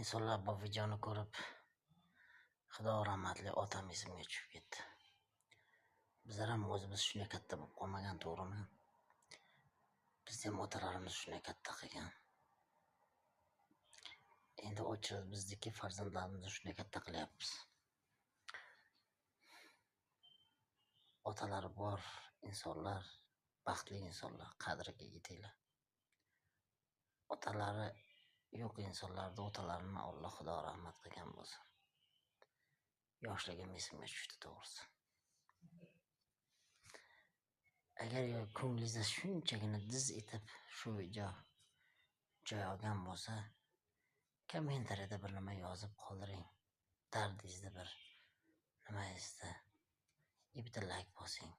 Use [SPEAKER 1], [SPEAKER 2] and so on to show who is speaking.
[SPEAKER 1] insonlar bu videoni ko'rib, Xudo rahmatli otam esimga tushib ketdi. Bizlar ham o'zimiz shunday katta bo'lib qolmagan, to'g'rimi? Bizda ham otalarimiz shunday katta qilgan. Endi ochig'i bizniki farzandlarimizni shunday katta qilyapmiz. Otalari bor insonlar, baxtli insonlar, qadriga yetinglar. Otalari yo'q insonlarni otalarini Alloh Xudo rahmat qilgan bo'lsin. Yoshligim esimga tushdi to'g'risi. Agar ko'nglingizda shunchagina diz etib shu video joy olgan bo'lsa, kommentariyada bir nima yozib qoldiring. Dardingizni bir nimangizda bitta like bosing.